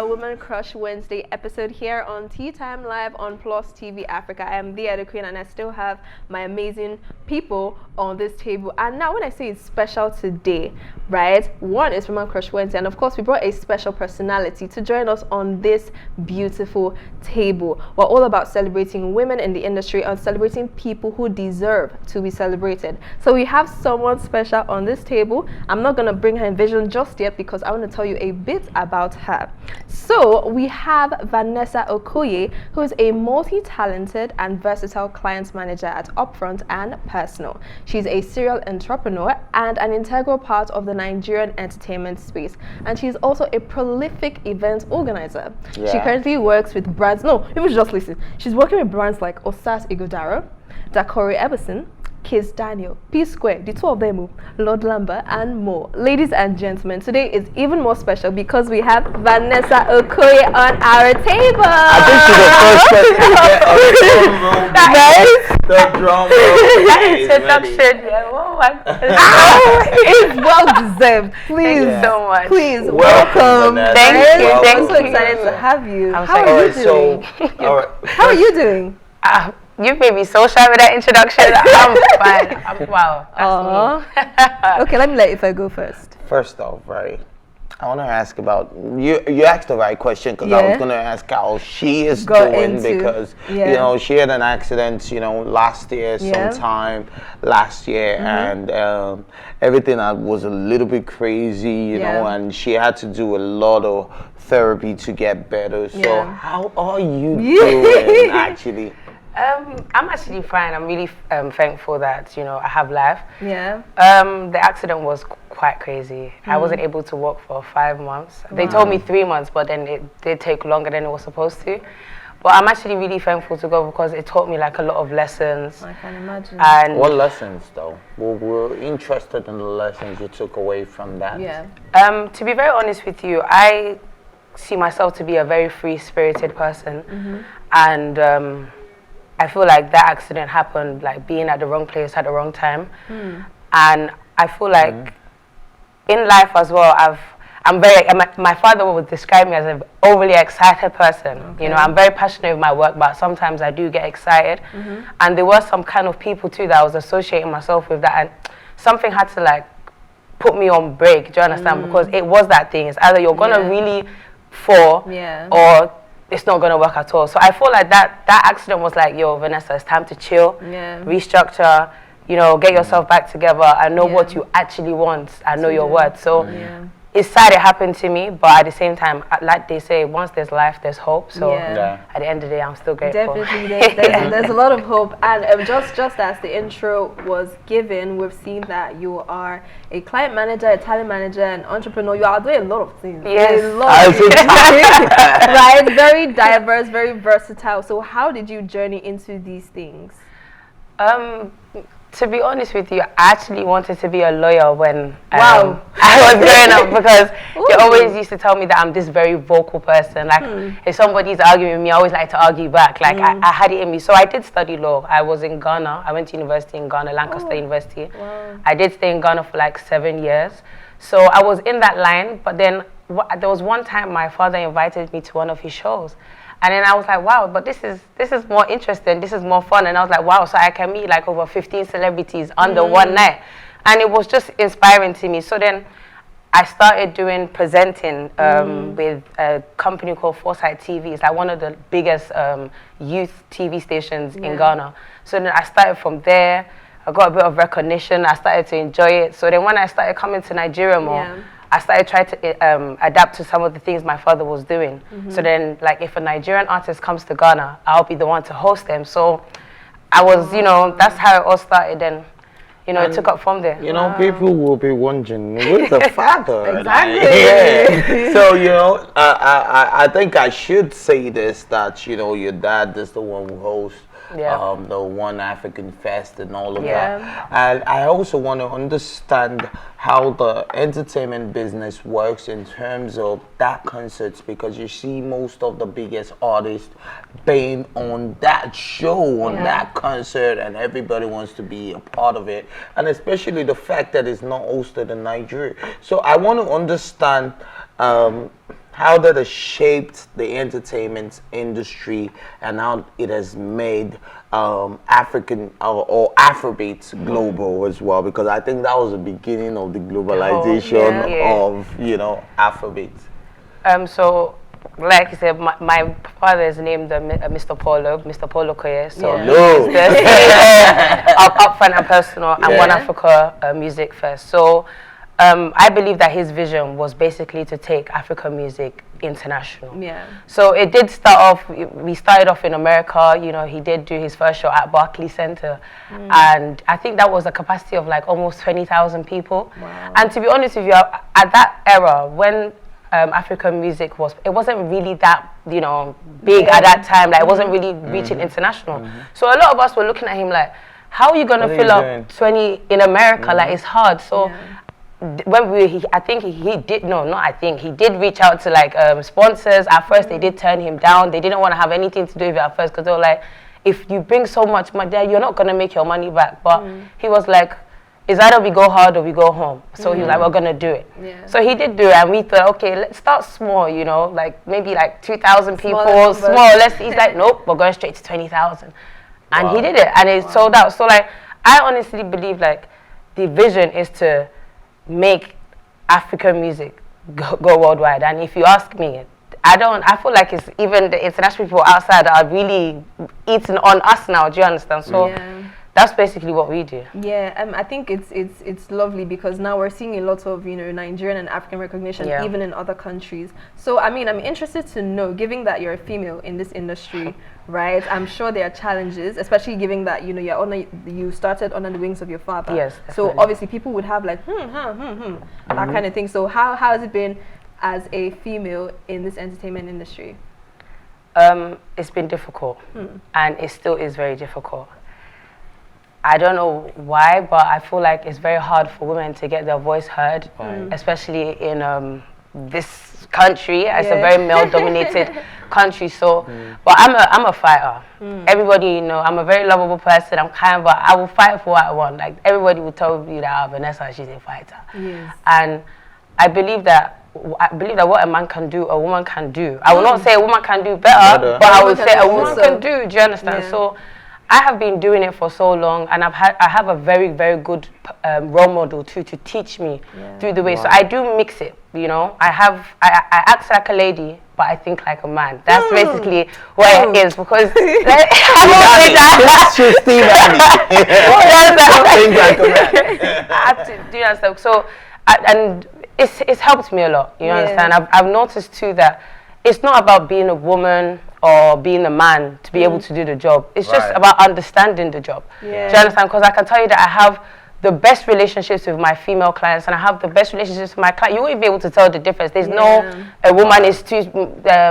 Women Crush Wednesday episode here on Tea Time Live on PlusTvAfrica. I am the Queen and I still have my amazing people on this table. And now when I say it's special today, right, one is Women Crush Wednesday, and of course we brought a special personality to join us on this beautiful table. We're all about celebrating women in the industry and celebrating people who deserve to be celebrated. So we have someone special on this table. I'm not going to bring her in vision just yet because I want to tell you a bit about her. So we have Vanessa Okoye, who is a multi-talented and versatile client manager at Upfront and Personal. She's a serial entrepreneur and an integral part of the Nigerian entertainment space. And she's also a prolific event organizer. Yeah. She currently works with brands, people just listen. She's working with brands like Osas Igodaro, Dakori Eberson, Kiss Daniel, P Square, the two of them, Lord Lambert, and more. Ladies and gentlemen, today is even more special because we have Vanessa Okoye on our table. I think she's the first person to get the drum roll. That introduction, it's well deserved. Please, thank you so much. Please, welcome. Thank you. I'm so excited to have you. How are you doing? How are you doing? You made me so shy with that introduction. I'm fine. Wow. That's me. Okay, let me let I go first. First off, right, I want to ask about, you asked the right question because I was going to ask how she is doing because, you know, she had an accident, you know, last year, sometime last year, and everything was a little bit crazy, you know, and she had to do a lot of therapy to get better. So how are you doing, actually? I'm actually fine. I'm really thankful that, you know, I have life. Yeah. The accident was quite crazy. I wasn't able to walk for 5 months. They told me 3 months, but then it did take longer than it was supposed to. But I'm actually really thankful to God because it taught me like a lot of lessons. I can imagine. And what lessons though? We're interested in the lessons you took away from that. Yeah. To be very honest with you, I see myself to be a very free-spirited person. And I feel like that accident happened like being at the wrong place at the wrong time. And I feel like in life as well, my father would describe me as an overly excited person. You know, I'm very passionate with my work, but sometimes I do get excited. And there were some kind of people too that I was associating myself with that, and something had to like put me on break, do you understand? Because it was that thing. It's either you're gonna really fall or it's not going to work at all. So I feel like that accident was like, yo, Vanessa, it's time to chill, restructure, you know, get yourself back together and know what you actually want and know your worth. So it's sad it happened to me, but at the same time, like they say, once there's life, there's hope. So at the end of the day, I'm still grateful. Definitely, there's a lot of hope. And just as the intro was given, we've seen that you are a client manager, a talent manager, an entrepreneur. You are doing a lot of things. Yes. A lot of things. Right? Very diverse, very versatile. So how did you journey into these things? To be honest with you, I actually wanted to be a lawyer when I was growing up because they always used to tell me that I'm this very vocal person. Like if somebody's arguing with me, I always like to argue back. Like I had it in me. So I did study law. I was in Ghana. I went to university in Ghana, Lancaster University. I did stay in Ghana for like 7 years. So I was in that line. But then there was one time my father invited me to one of his shows. And then I was like, wow, but this is more interesting, this is more fun. And I was like, wow, so I can meet like over 15 celebrities under one night. And it was just inspiring to me. So then I started doing presenting with a company called Foresight TV. It's like one of the biggest youth TV stations in Ghana. So then I started from there. I got a bit of recognition. I started to enjoy it. So then when I started coming to Nigeria more, I started trying to adapt to some of the things my father was doing. So then, like, if a Nigerian artist comes to Ghana, I'll be the one to host them. So I was, you know, that's how it all started. And, you know, it took up from there. You know, people will be wondering, where's the father? Exactly. So, you know, I think I should say this, that, you know, your dad is the one who hosts the One African Fest and all of that. And I also want to understand how the entertainment business works in terms of that concerts, because you see most of the biggest artists being on that show, on that concert, and everybody wants to be a part of it. And especially the fact that it's not hosted in Nigeria. So I want to understand how that has shaped the entertainment industry and how it has made African or Afrobeats global as well, because I think that was the beginning of the globalization of, you know, Afrobeats. So, like I said, my father is named Mr. Paulo Okoye. So he's the CEO of Upfront and Personal and One Africa Music First. So I believe that his vision was basically to take African music international. So it did start off, we started off in America, you know, he did do his first show at Barclays Center. And I think that was a capacity of like almost 20,000 people. And to be honest with you, at that era, when African music it wasn't really that, you know, big at that time, like it wasn't really reaching international. So a lot of us were looking at him like, how are you going to fill up 20 in America? Like, it's hard. So when he did reach out to like sponsors. At first they did turn him down. They didn't want to have anything to do with it at first, because they were like, if you bring so much money there, you're not going to make your money back. But he was like, it's either we go hard or we go home. So he was like, we're going to do it. So he did do it, and we thought, okay, let's start small, you know, like maybe like 2,000 people, small. He's like, nope, we're going straight to 20,000. And he did it, and it sold out. So like, I honestly believe like the vision is to make African music go worldwide. And if you ask me, I feel like it's even the international people outside that are really eating on us now. Do you understand? So that's basically what we do. I think it's lovely, because now we're seeing a lot of, you know, Nigerian and African recognition even in other countries. So I mean, I'm interested to know, given that you're a female in this industry, right? I'm sure there are challenges, especially given that, you know, you started under the wings of your father. Yes. So obviously people would have like that kind of thing. So how has it been as a female in this entertainment industry? It's been difficult, and it still is very difficult. I don't know why, but I feel like it's very hard for women to get their voice heard, especially in this country. It's a very male-dominated country. So, but I'm a fighter. Everybody, you know, I'm a very lovable person. I will fight for what I want. Like, everybody will tell me that Vanessa, she's a fighter. And I believe that what a man can do, a woman can do. I will not say a woman can do better, but I would say a woman can do. Do you understand? So I have been doing it for so long, and I have a very, very good role model to teach me through the way. So I do mix it, you know. I act like a lady, but I think like a man. That's basically what it is, because I'm always that. I have to do that. So, and it's helped me a lot. You understand? I've noticed too that it's not about being a woman or being a man to be able to do the job. It's just about understanding the job. Do you understand? Because I can tell you that I have the best relationships with my female clients, and I have the best relationships with my clients. You won't be able to tell the difference. There's no, a woman is too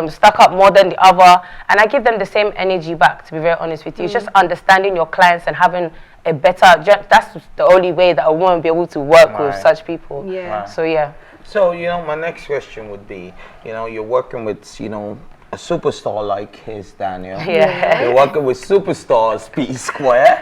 stuck up more than the other, and I give them the same energy back, to be very honest with you. It's just understanding your clients and having a better, that's the only way that a woman will be able to work with such people. So So, you know, my next question would be, you know, you're working with, you know, a superstar like his Daniel. You're working with superstars, P Square,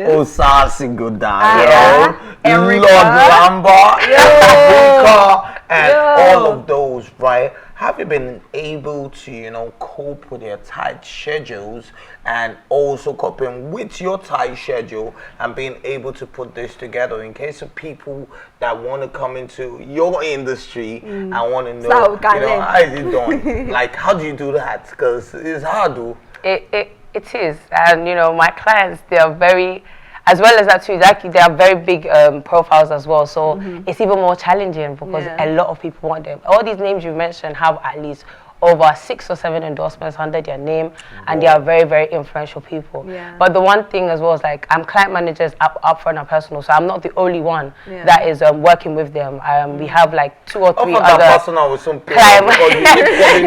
Osasi Godano, Lord Lamba, Africa, and all of those, right? Have you been able to, you know, cope with their tight schedules and also coping with your tight schedule and being able to put this together in case of people that want to come into your industry and want to know, you know, how is it done? Like, how do you do that? Because it's hard, though. It is. And, you know, my clients, they are very, as well as that too, they are very big profiles as well. So it's even more challenging because a lot of people want them. All these names you mentioned have at least over 6 or 7 endorsements under their name, and they are very, very influential people. But the one thing as well is, like, I'm client managers Upfront and Personal, so I'm not the only one that is working with them. We have like 2 or 3 other personal with some client managers.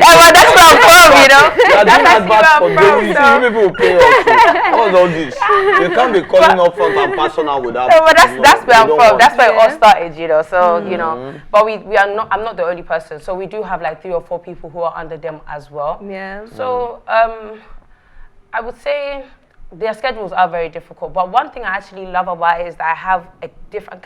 Well, that's where I'm from, you know. That's where I'm from. People will pay us. What's all this? You can't be calling Upfront and Personal without. No, but that's where I'm from. That's where it all started, you know. So you know, but we are not. I'm not the only person. So we do have like 3 or 4 people who are under them as well. So I would say their schedules are very difficult. But one thing I actually love about it is that I have different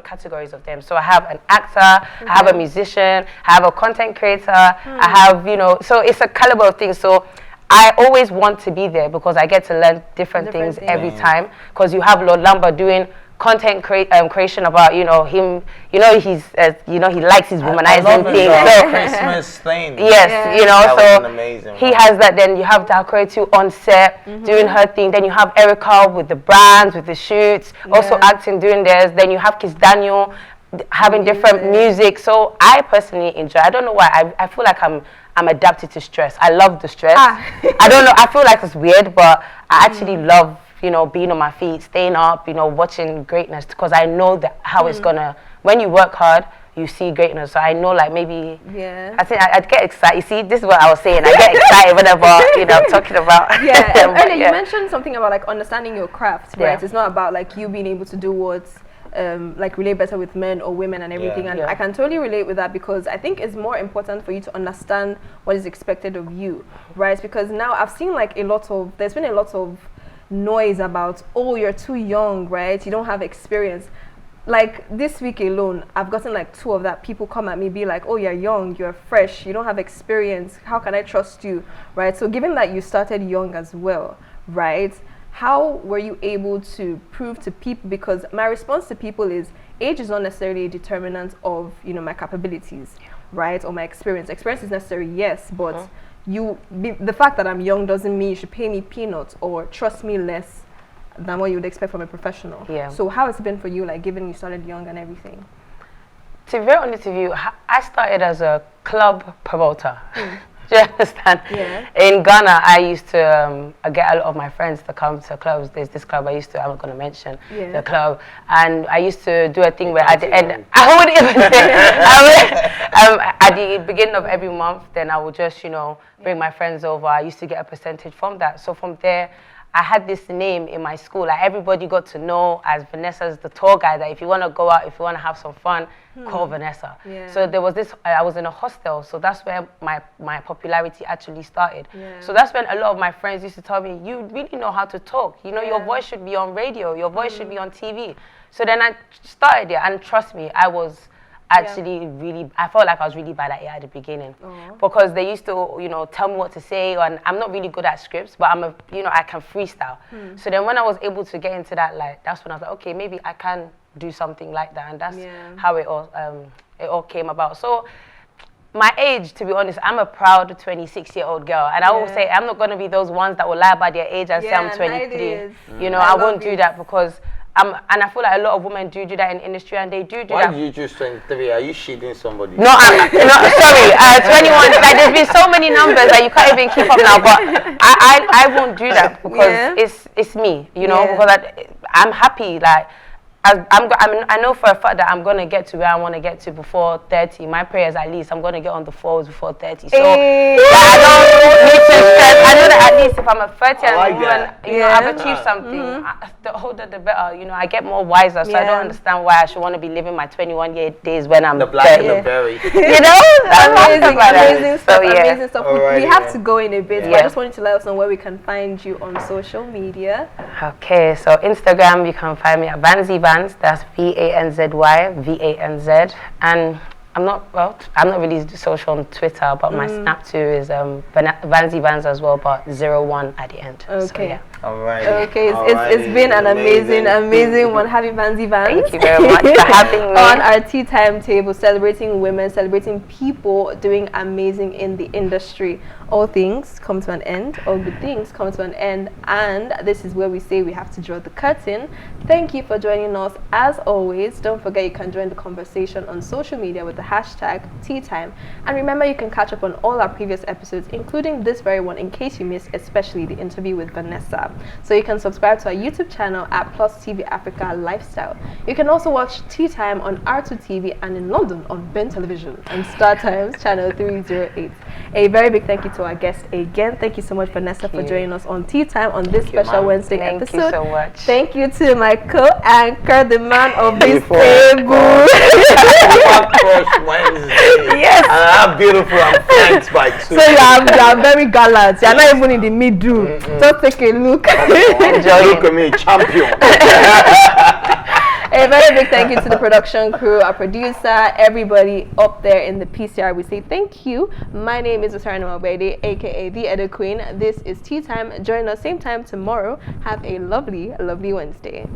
categories of them. So I have an actor, I have a musician, I have a content creator, I have, so it's a caliber of things. So I always want to be there because I get to learn different things every time. Because you have Lord Lamba doing content creation about him, he likes his womanizing thing. So Christmas thing. Yes, that so amazing, he has that. Then you have Dakore too on set doing her thing. Then you have Erica with the brands, with the shoots, also acting, doing theirs. Then you have Kiss Daniel having different music. So I personally enjoy. I don't know why. I feel like I'm adapted to stress. I love the stress. I don't know. I feel like it's weird, but I actually love being on my feet, staying up, watching greatness, because I know that how it's gonna, when you work hard, you see greatness. So I know, like, maybe, I think I'd get excited. You see, this is what I was saying. I get excited whenever, I'm talking about. Yeah, and earlier you mentioned something about, like, understanding your craft, right? Yeah. It's not about, like, you being able to do what's, like, relate better with men or women and everything. And I can totally relate with that, because I think it's more important for you to understand what is expected of you, right? Because now I've seen, like, there's been a lot of noise about, oh, you're too young, right? You don't have experience. Like this week alone, I've gotten like 2 of that. People come at me, be like, oh, you're young, you're fresh, you don't have experience, how can I trust you, right? So given that you started young as well, right, how were you able to prove to people? Because my response to people is, age is not necessarily a determinant of my capabilities, right, or my experience. Experience is necessary, yes, but the fact that I'm young doesn't mean you should pay me peanuts or trust me less than what you would expect from a professional. So how has it been for you, like, given you started young and everything? To be very honest with you, I started as a club promoter. Do you understand? In Ghana, I used to get a lot of my friends to come to clubs. There's this club I'm not going to mention the club, and I used to do a thing where at the end, I wouldn't even say, at the beginning of every month, then I would just, bring my friends over. I used to get a percentage from that. So from there, I had this name in my school. Like, everybody got to know as Vanessa's the tour guide, that if you want to go out, if you want to have some fun, call Vanessa. So there was this, I was in a hostel, so that's where my popularity actually started. So that's when a lot of my friends used to tell me, you really know how to talk. Your voice should be on radio, your voice should be on TV. So then I started there, and trust me, I was actually I felt like I was really bad at it at the beginning, because they used to, tell me what to say, and I'm not really good at scripts, but I can freestyle. So then when I was able to get into that, like, that's when I was like, okay, maybe I can do something like that, and that's how it all came about. So my age, to be honest, I'm a proud 26-year-old girl, and I always say I'm not going to be those ones that will lie about their age and say I'm 23. I won't do that, because and I feel like a lot of women do that in industry, and they do that. Why did you choose 23? Are you shitting somebody? No, I'm not. Sorry, 21. Like, there's been so many numbers that you can't even keep up now. But I won't do that, because it's me, because I'm happy. Like, I know for a fact that I'm gonna get to where I want to get to before 30. My prayers, at least, I'm gonna get on the floors before 30. So I don't need to stress. I know that at least if I'm a 30 and I've achieved something, the older the better. I get more wiser. So I don't understand why I should want to be living my 21-year days when I'm the black 30. and the berry. Amazing stuff. Amazing stuff. We have to go in a bit. But I just wanted to let us know where we can find you on social media. Okay, so Instagram, you can find me at Vanzy Vans. That's VANZY, and I'm not really social on Twitter, but my Snap too is Vanzy Vans as well, but 01 at the end. Okay. So, All right. Okay, it's been an amazing one having Vanzy Vans. Thank you very much for having me on our tea time table, celebrating women, celebrating people doing amazing in the industry. All things come to an end, all good things come to an end, and this is where we say we have to draw the curtain. Thank you for joining us. As always, don't forget you can join the conversation on social media with the hashtag #TeaTime, and remember, you can catch up on all our previous episodes, including this very one, in case you missed especially the interview with Vanessa. So you can subscribe to our YouTube channel at PlusTvAfrica Lifestyle. You can also watch Tea Time on R2 TV and in London on Ben Television and Star Times channel 308. A very big thank you to our guest again. Thank you so much, Vanessa, for joining us on Tea Time on this special Wednesday episode. Thank you so much. Thank you to my co-anchor, the man of this table. Wednesday. Yes. that beautiful and flanked by two. So you are very gallant. You are not even in the middle. Just take a look. Look at me, champion. A very big thank you to the production crew, our producer, everybody up there in the PCR. We say thank you. My name is Osarana Mabede, aka the Edo Queen. This is Tea Time. Join us same time tomorrow. Have a lovely, lovely Wednesday.